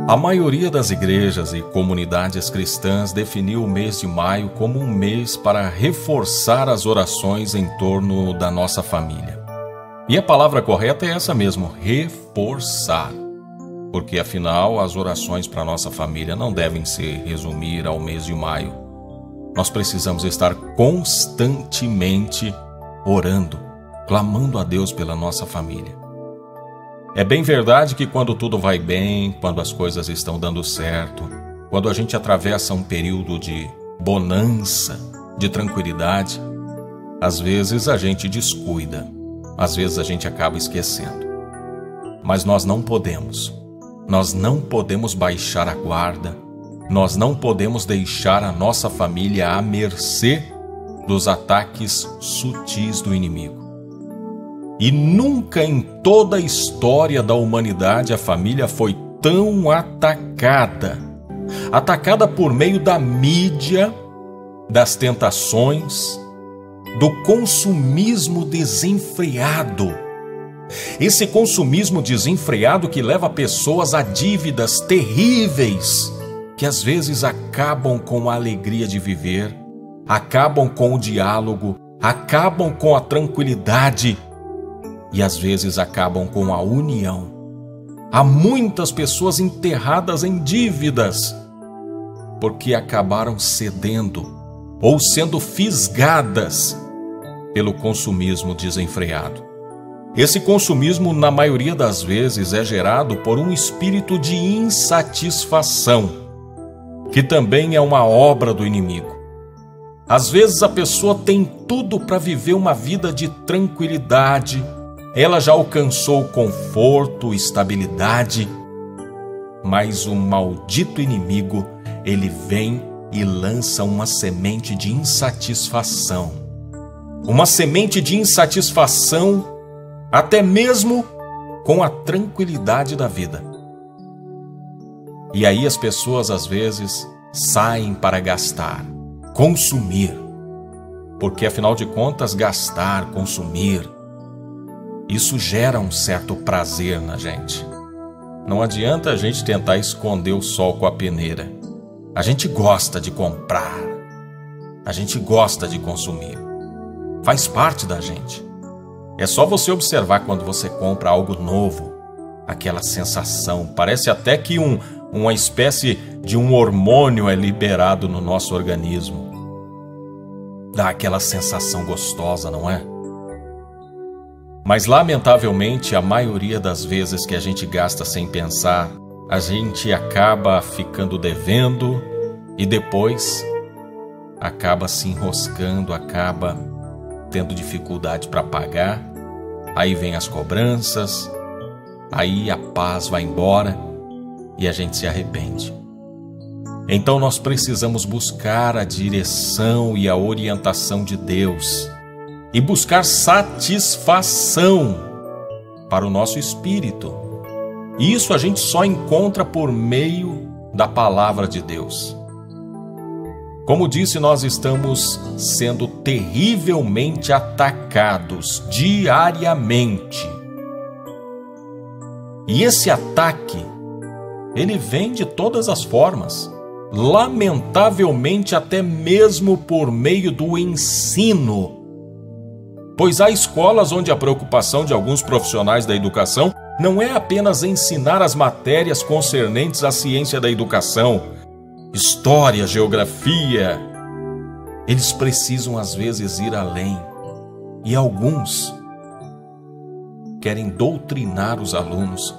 A maioria das igrejas e comunidades cristãs definiu o mês de maio como um mês para reforçar as orações em torno da nossa família. E a palavra correta é essa mesmo, reforçar. Porque, afinal, as orações para a nossa família não devem se resumir ao mês de maio. Nós precisamos estar constantemente orando, clamando a Deus pela nossa família. É bem verdade que quando tudo vai bem, quando as coisas estão dando certo, quando a gente atravessa um período de bonança, de tranquilidade, às vezes a gente descuida, às vezes a gente acaba esquecendo. Mas nós não podemos baixar a guarda, nós não podemos deixar a nossa família à mercê dos ataques sutis do inimigo. E nunca em toda a história da humanidade a família foi tão atacada. Atacada por meio da mídia, das tentações, do consumismo desenfreado. Esse consumismo desenfreado que leva pessoas a dívidas terríveis, que às vezes acabam com a alegria de viver, acabam com o diálogo, acabam com a tranquilidade, e às vezes acabam com a união. Há muitas pessoas enterradas em dívidas porque acabaram cedendo ou sendo fisgadas pelo consumismo desenfreado. Esse consumismo, na maioria das vezes, é gerado por um espírito de insatisfação, que também é uma obra do inimigo. Às vezes a pessoa tem tudo para viver uma vida de tranquilidade, ela já alcançou conforto, estabilidade, mas o maldito inimigo, ele vem e lança uma semente de insatisfação. Uma semente de insatisfação até mesmo com a tranquilidade da vida. E aí as pessoas às vezes saem para gastar, consumir, porque afinal de contas gastar, consumir, isso gera um certo prazer na gente. Não adianta a gente tentar esconder o sol com a peneira. A gente gosta de comprar. A gente gosta de consumir. Faz parte da gente. É só você observar quando você compra algo novo. Aquela sensação. Parece até que uma espécie de um hormônio é liberado no nosso organismo. Dá aquela sensação gostosa, não é? Mas, lamentavelmente, a maioria das vezes que a gente gasta sem pensar, a gente acaba ficando devendo e depois acaba se enroscando, acaba tendo dificuldade para pagar. Aí vem as cobranças, aí a paz vai embora e a gente se arrepende. Então nós precisamos buscar a direção e a orientação de Deus e buscar satisfação para o nosso espírito. E isso a gente só encontra por meio da palavra de Deus. Como disse, nós estamos sendo terrivelmente atacados diariamente. E esse ataque, ele vem de todas as formas. Lamentavelmente, até mesmo por meio do ensino. Pois há escolas onde a preocupação de alguns profissionais da educação não é apenas ensinar as matérias concernentes à ciência da educação, história, geografia. Eles precisam às vezes ir além. E alguns querem doutrinar os alunos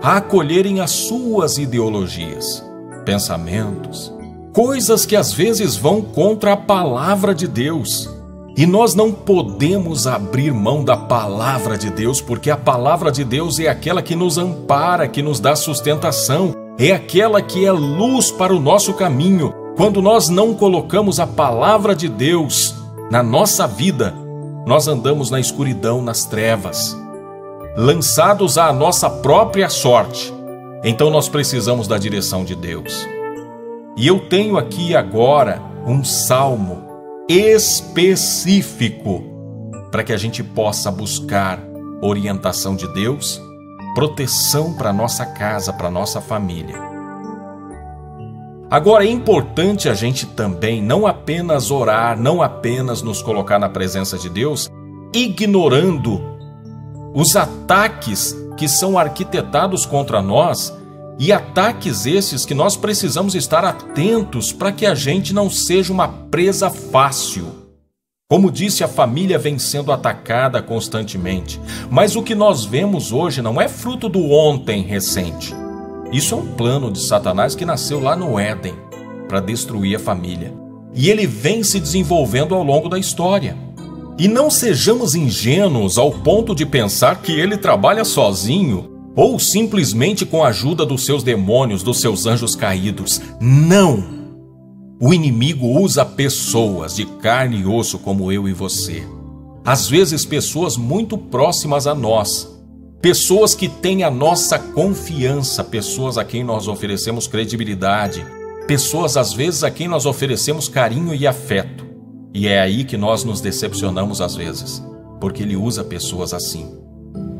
a acolherem as suas ideologias, pensamentos, coisas que às vezes vão contra a palavra de Deus. E nós não podemos abrir mão da palavra de Deus, porque a palavra de Deus é aquela que nos ampara, que nos dá sustentação, é aquela que é luz para o nosso caminho. Quando nós não colocamos a palavra de Deus na nossa vida, nós andamos na escuridão, nas trevas, lançados à nossa própria sorte. Então nós precisamos da direção de Deus. E eu tenho aqui agora um salmo específico para que a gente possa buscar orientação de Deus, proteção para nossa casa, para nossa família. Agora, é importante a gente também não apenas orar, não apenas nos colocar na presença de Deus, ignorando os ataques que são arquitetados contra nós, e ataques esses que nós precisamos estar atentos para que a gente não seja uma presa fácil. Como disse, a família vem sendo atacada constantemente, mas o que nós vemos hoje não é fruto do ontem recente. Isso é um plano de Satanás que nasceu lá no Éden para destruir a família. E ele vem se desenvolvendo ao longo da história. E não sejamos ingênuos ao ponto de pensar que ele trabalha sozinho ou simplesmente com a ajuda dos seus demônios, dos seus anjos caídos. Não! O inimigo usa pessoas de carne e osso como eu e você. Às vezes pessoas muito próximas a nós. Pessoas que têm a nossa confiança, pessoas a quem nós oferecemos credibilidade, pessoas às vezes a quem nós oferecemos carinho e afeto. E é aí que nós nos decepcionamos às vezes, porque ele usa pessoas assim,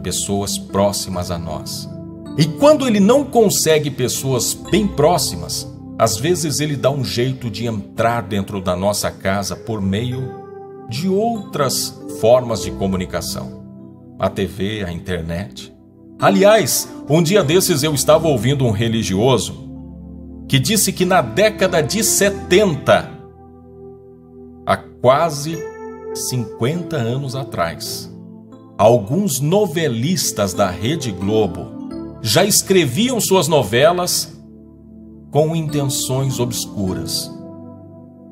pessoas próximas a nós. E quando ele não consegue pessoas bem próximas, às vezes ele dá um jeito de entrar dentro da nossa casa por meio de outras formas de comunicação. A TV, a internet. Aliás, um dia desses eu estava ouvindo um religioso que disse que na década de 70, há quase 50 anos atrás, alguns novelistas da Rede Globo já escreviam suas novelas com intenções obscuras.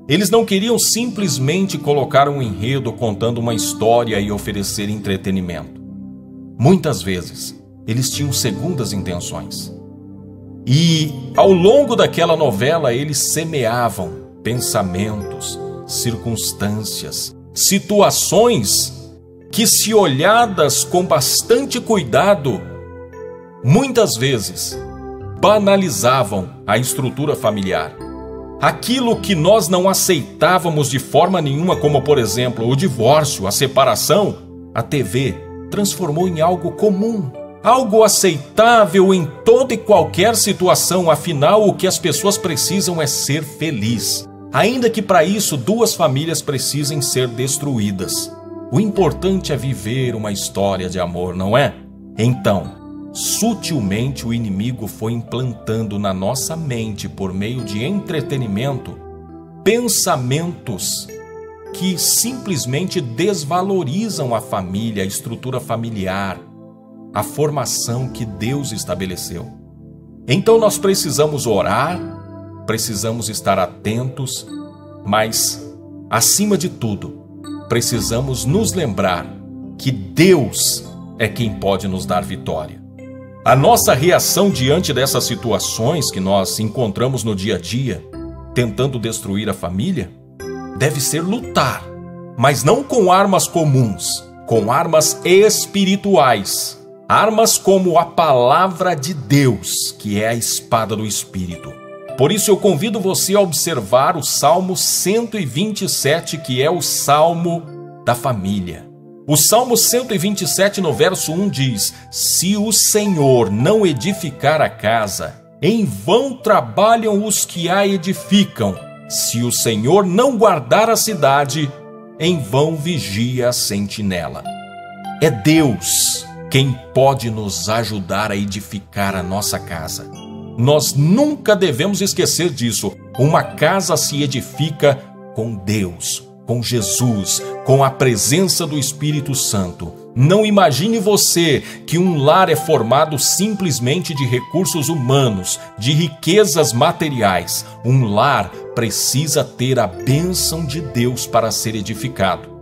Eles não queriam simplesmente colocar um enredo contando uma história e oferecer entretenimento. Muitas vezes, eles tinham segundas intenções. E, ao longo daquela novela, eles semeavam pensamentos, circunstâncias, situações que, se olhadas com bastante cuidado, muitas vezes banalizavam a estrutura familiar. Aquilo que nós não aceitávamos de forma nenhuma, como por exemplo o divórcio, a separação, a TV transformou em algo comum, algo aceitável em toda e qualquer situação. Afinal, o que as pessoas precisam é ser feliz, ainda que para isso duas famílias precisem ser destruídas. O importante é viver uma história de amor, não é? Então, sutilmente o inimigo foi implantando na nossa mente, por meio de entretenimento, pensamentos que simplesmente desvalorizam a família, a estrutura familiar, a formação que Deus estabeleceu. Então nós precisamos orar, precisamos estar atentos, mas, acima de tudo, precisamos nos lembrar que Deus é quem pode nos dar vitória. A nossa reação diante dessas situações que nós encontramos no dia a dia, tentando destruir a família, deve ser lutar, mas não com armas comuns, com armas espirituais. Armas como a palavra de Deus, que é a espada do Espírito. Por isso eu convido você a observar o Salmo 127, que é o Salmo da família. O Salmo 127, no verso 1, diz: Se o Senhor não edificar a casa, em vão trabalham os que a edificam. Se o Senhor não guardar a cidade, em vão vigia a sentinela. É Deus quem pode nos ajudar a edificar a nossa casa. Nós nunca devemos esquecer disso. Uma casa se edifica com Deus, com Jesus, com a presença do Espírito Santo. Não imagine você que um lar é formado simplesmente de recursos humanos, de riquezas materiais. Um lar precisa ter a bênção de Deus para ser edificado.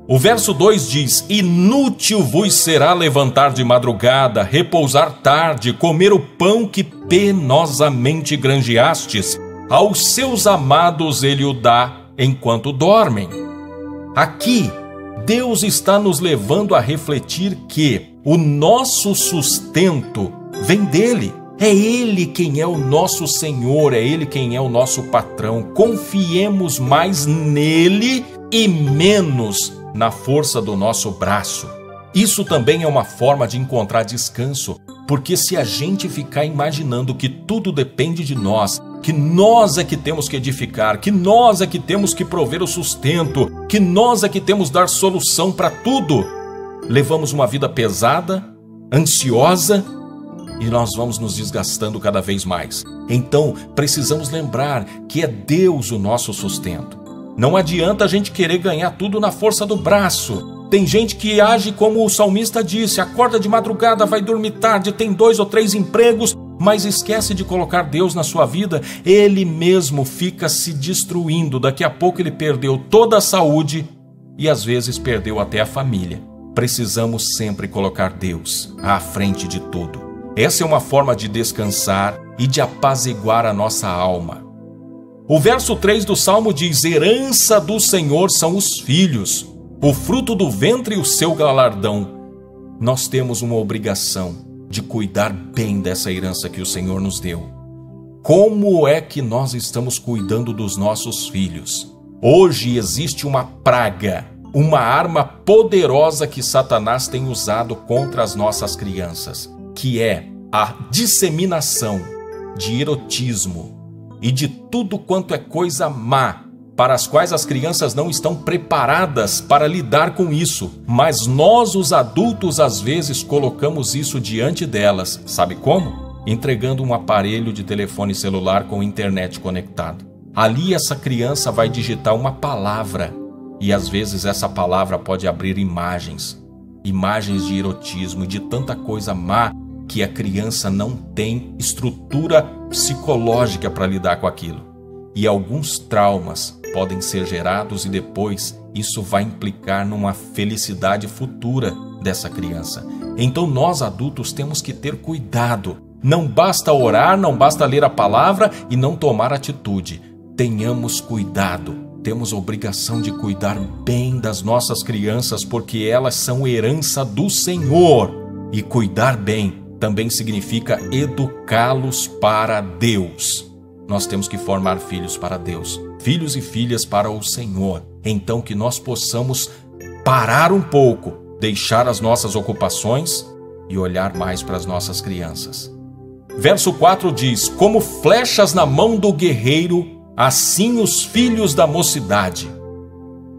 O verso 2 diz: Inútil vos será levantar de madrugada, repousar tarde, comer o pão que penosamente granjeastes. Aos seus amados ele o dá enquanto dormem. Aqui, Deus está nos levando a refletir que o nosso sustento vem dele. É Ele quem é o nosso Senhor, é Ele quem é o nosso patrão. Confiemos mais nele e menos na força do nosso braço. Isso também é uma forma de encontrar descanso, Porque se a gente ficar imaginando que tudo depende de nós, que nós é que temos que edificar, que nós é que temos que prover o sustento, que nós é que temos que dar solução para tudo, levamos uma vida pesada, ansiosa, e nós vamos nos desgastando cada vez mais. Então, precisamos lembrar que é Deus o nosso sustento. Não adianta a gente querer ganhar tudo na força do braço. Tem gente que age como o salmista disse, acorda de madrugada, vai dormir tarde, tem 2 ou 3 empregos, mas esquece de colocar Deus na sua vida, ele mesmo fica se destruindo. Daqui a pouco ele perdeu toda a saúde e às vezes perdeu até a família. Precisamos sempre colocar Deus à frente de tudo. Essa é uma forma de descansar e de apaziguar a nossa alma. O verso 3 do Salmo diz: herança do Senhor são os filhos, o fruto do ventre e o seu galardão. Nós temos uma obrigação de cuidar bem dessa herança que o Senhor nos deu. Como é que nós estamos cuidando dos nossos filhos? Hoje existe uma praga, uma arma poderosa que Satanás tem usado contra as nossas crianças, que é a disseminação de erotismo e de tudo quanto é coisa má, para as quais as crianças não estão preparadas para lidar com isso. Mas nós, os adultos, às vezes colocamos isso diante delas. Sabe como? Entregando um aparelho de telefone celular com internet conectado. Ali essa criança vai digitar uma palavra e às vezes essa palavra pode abrir imagens de erotismo e de tanta coisa má que a criança não tem estrutura psicológica para lidar com aquilo. E alguns traumas podem ser gerados e depois isso vai implicar numa felicidade futura dessa criança. Então nós adultos temos que ter cuidado. Não basta orar, não basta ler a palavra e não tomar atitude. Tenhamos cuidado. Temos a obrigação de cuidar bem das nossas crianças porque elas são herança do Senhor. E cuidar bem também significa educá-los para Deus. Nós temos que formar filhos para Deus, filhos e filhas para o Senhor. Então que nós possamos parar um pouco, deixar as nossas ocupações e olhar mais para as nossas crianças. Verso 4 diz: como flechas na mão do guerreiro, assim os filhos da mocidade.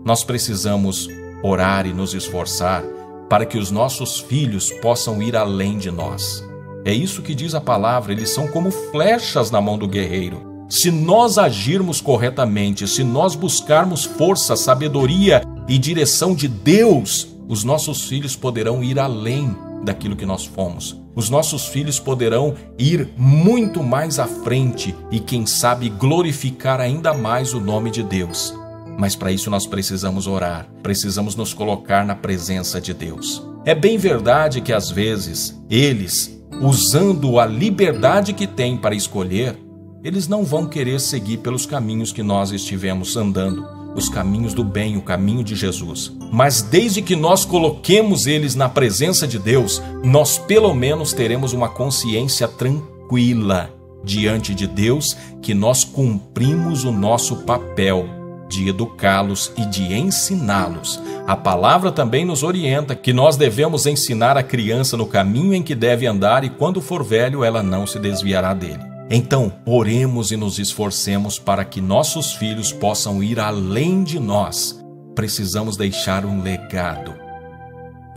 Nós precisamos orar e nos esforçar para que os nossos filhos possam ir além de nós. É isso que diz a palavra, eles são como flechas na mão do guerreiro. Se nós agirmos corretamente, se nós buscarmos força, sabedoria e direção de Deus, os nossos filhos poderão ir além daquilo que nós fomos. Os nossos filhos poderão ir muito mais à frente e, quem sabe, glorificar ainda mais o nome de Deus. Mas para isso nós precisamos orar, precisamos nos colocar na presença de Deus. É bem verdade que às vezes eles, usando a liberdade que têm para escolher, eles não vão querer seguir pelos caminhos que nós estivemos andando, os caminhos do bem, o caminho de Jesus. Mas desde que nós coloquemos eles na presença de Deus, nós pelo menos teremos uma consciência tranquila diante de Deus, que nós cumprimos o nosso papel de educá-los e de ensiná-los. A palavra também nos orienta que nós devemos ensinar a criança no caminho em que deve andar e quando for velho ela não se desviará dele. Então, oremos e nos esforcemos para que nossos filhos possam ir além de nós. Precisamos deixar um legado.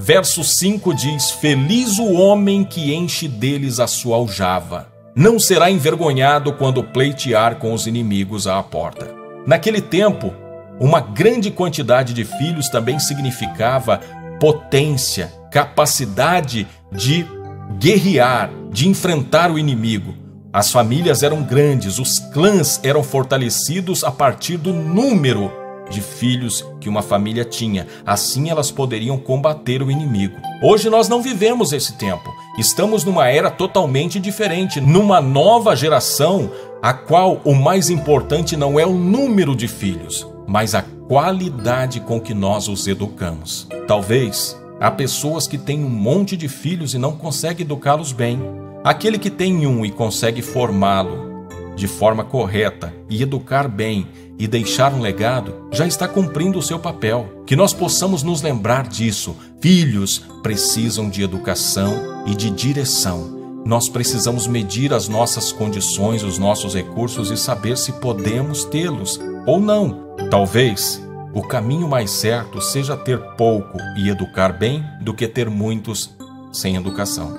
Verso 5 diz: feliz o homem que enche deles a sua aljava. Não será envergonhado quando pleitear com os inimigos à porta. Naquele tempo, uma grande quantidade de filhos também significava potência, capacidade de guerrear, de enfrentar o inimigo. As famílias eram grandes, os clãs eram fortalecidos a partir do número de filhos que uma família tinha. Assim elas poderiam combater o inimigo. Hoje nós não vivemos esse tempo. Estamos numa era totalmente diferente, numa nova geração, a qual o mais importante não é o número de filhos, mas a qualidade com que nós os educamos. Talvez há pessoas que têm um monte de filhos e não conseguem educá-los bem. Aquele que tem um e consegue formá-lo de forma correta e educar bem e deixar um legado, já está cumprindo o seu papel. Que nós possamos nos lembrar disso. Filhos precisam de educação e de direção. nós precisamos medir as nossas condições, os nossos recursos e saber se podemos tê-los ou não. Talvez o caminho mais certo seja ter pouco e educar bem do que ter muitos sem educação.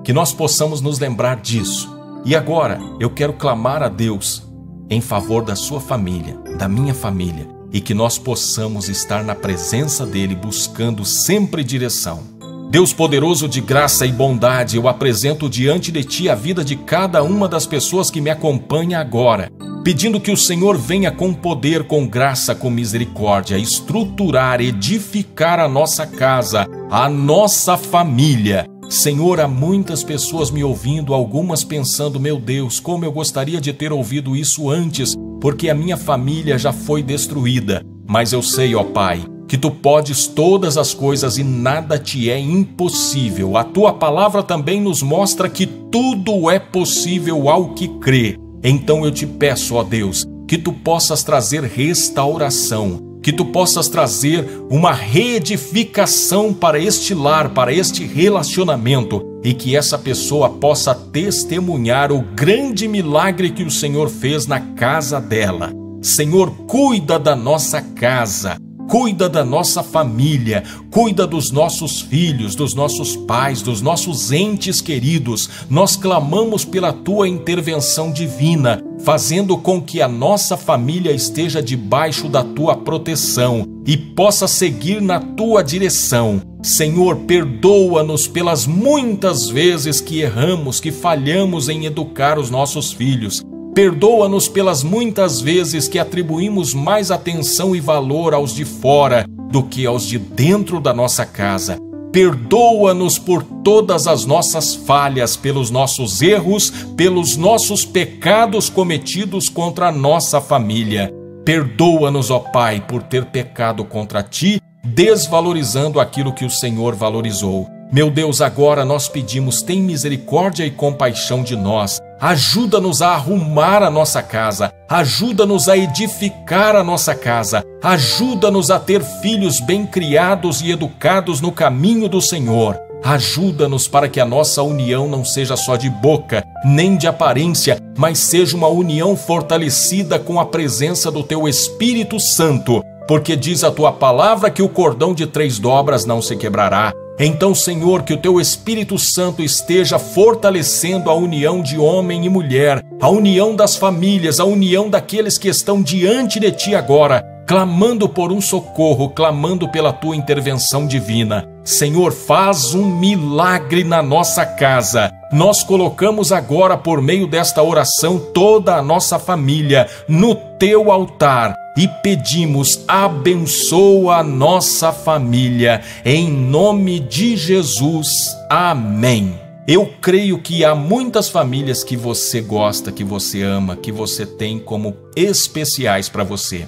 Que nós possamos nos lembrar disso. E agora eu quero clamar a Deus em favor da sua família, da minha família, e que nós possamos estar na presença dele buscando sempre direção. Deus poderoso de graça e bondade, eu apresento diante de ti a vida de cada uma das pessoas que me acompanha agora, pedindo que o Senhor venha com poder, com graça, com misericórdia, estruturar, edificar a nossa casa, a nossa família. Senhor, há muitas pessoas me ouvindo, algumas pensando, meu Deus, como eu gostaria de ter ouvido isso antes, porque a minha família já foi destruída. Mas eu sei, ó Pai, que Tu podes todas as coisas e nada te é impossível. A Tua palavra também nos mostra que tudo é possível ao que crê. Então eu te peço, ó Deus, que Tu possas trazer restauração, que Tu possas trazer uma reedificação para este lar, para este relacionamento, e que essa pessoa possa testemunhar o grande milagre que o Senhor fez na casa dela. Senhor, cuida da nossa casa, cuida da nossa família, cuida dos nossos filhos, dos nossos pais, dos nossos entes queridos. Nós clamamos pela Tua intervenção divina, fazendo com que a nossa família esteja debaixo da Tua proteção e possa seguir na Tua direção. Senhor, perdoa-nos pelas muitas vezes que erramos, que falhamos em educar os nossos filhos. Perdoa-nos pelas muitas vezes que atribuímos mais atenção e valor aos de fora do que aos de dentro da nossa casa. Perdoa-nos por todas as nossas falhas, pelos nossos erros, pelos nossos pecados cometidos contra a nossa família. Perdoa-nos, ó Pai, por ter pecado contra Ti, desvalorizando aquilo que o Senhor valorizou. Meu Deus, agora nós pedimos, tem misericórdia e compaixão de nós. Ajuda-nos a arrumar a nossa casa, ajuda-nos a edificar a nossa casa, ajuda-nos a ter filhos bem criados e educados no caminho do Senhor. Ajuda-nos para que a nossa união não seja só de boca, nem de aparência, mas seja uma união fortalecida com a presença do Teu Espírito Santo, porque diz a Tua palavra que o cordão de 3 dobras não se quebrará. Então, Senhor, que o Teu Espírito Santo esteja fortalecendo a união de homem e mulher, a união das famílias, a união daqueles que estão diante de Ti agora, clamando por um socorro, clamando pela Tua intervenção divina. Senhor, faz um milagre na nossa casa. Nós colocamos agora, por meio desta oração, toda a nossa família no Teu altar e pedimos, abençoa a nossa família, em nome de Jesus. Amém. Eu creio que há muitas famílias que você gosta, que você ama, que você tem como especiais para você.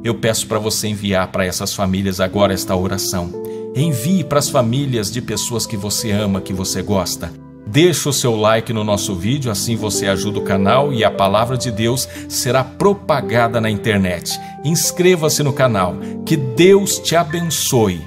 Eu peço para você enviar para essas famílias agora esta oração. Envie para as famílias de pessoas que você ama, que você gosta. Deixe o seu like no nosso vídeo, assim você ajuda o canal e a palavra de Deus será propagada na internet. Inscreva-se no canal. Que Deus te abençoe.